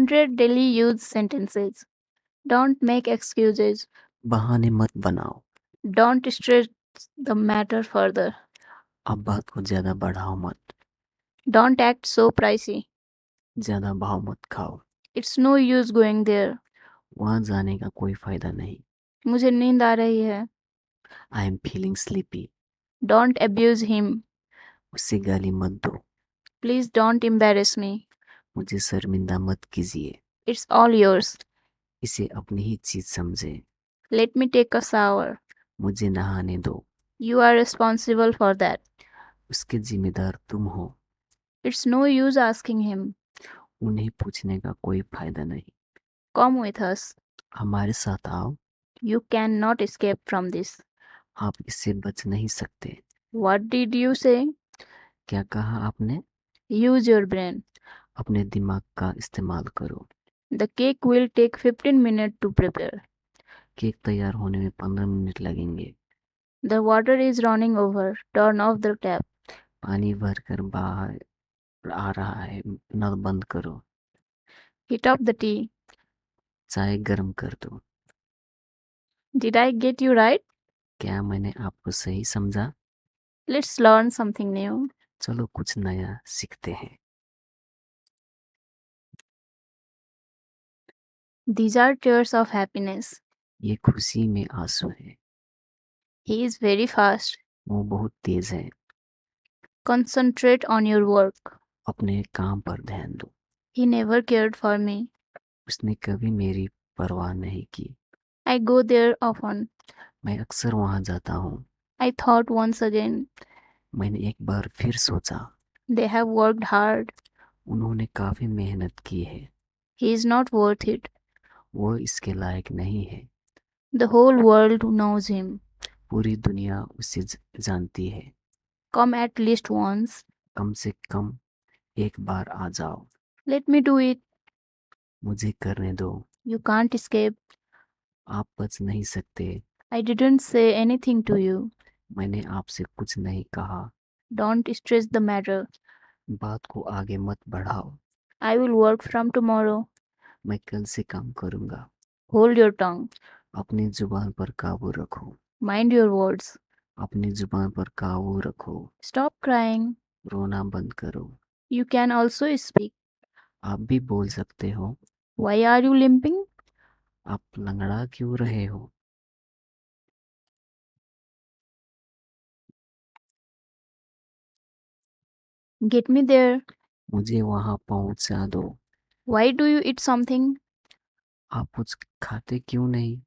100 daily use sentences. Don't make excuses. बहाने मत बनाओ। Don't stretch the matter further. अब बात को ज्यादा बढ़ाओ मत। Don't act so pricey. ज्यादा भाव मत खाओ। It's no use going there. वहां जाने का कोई फायदा नहीं। मुझे नींद आ रही है. I am feeling sleepy. Don't abuse him. उससे गाली मत दो। Please don't embarrass me. मुझे शर्मिंदा मत कीजिए। It's all yours. इसे अपनी ही चीज समझे। Let me take a shower. मुझे नहाने दो। You are responsible for that. उसके जिम्मेदार तुम हो। It's no use asking him. उन्हें पूछने का कोई फायदा नहीं। Come with us. हमारे साथ आओ। You cannot escape from this. आप इससे बच नहीं सकते। What did you say? क्या कहा आपने? Use your brain. अपने दिमाग का इस्तेमाल करो। The cake will take 15 minutes to prepare. Cake तैयार होने में 15 मिनट लगेंगे। The water is running over. Turn off the tap. पानी भर कर बाहर आ रहा है, नल बंद करो। Heat up the tea. चाय गर्म कर दो। Did I get you right? क्या मैंने आपको सही समझा? Let's learn something new. चलो कुछ नया सीखते हैं। These are tears of happiness. ये खुशी में आंसू है। He is very fast. वो बहुत तेज है। Concentrate on your work. अपने काम पर ध्यान दो। He never cared for me. उसने कभी मेरी परवाह नहीं की। I go there often. मैं अक्सर वहां जाता हूँ। I thought once again. मैंने एक बार फिर सोचा। They have worked hard. उन्होंने काफी मेहनत की है। He is not worth it. वो इसके लायक नहीं है। The whole world knows him. पूरी दुनिया उसे जानती है। Come at least once. कम से कम एक बार आ जाओ। Let me do it. मुझे करने दो। You can't escape. आप बच नहीं सकते। I didn't say anything to you. मैंने आपसे कुछ नहीं कहा। Don't stress the matter. बात को आगे मत बढ़ाओ। I will work from tomorrow. मैं कल से काम करूंगा। Hold your tongue. अपनी जुबान पर काबू रखो। Mind your words. अपनी जुबान पर काबू रखो। Stop crying. रोना बंद करो। You can also speak. आप भी बोल सकते हो। Why are you limping? आप लंगड़ा क्यों रहे हो? Get me there. मुझे वहां पहुंचा दो। Why do you eat something? आप कुछ खाते क्यों नहीं?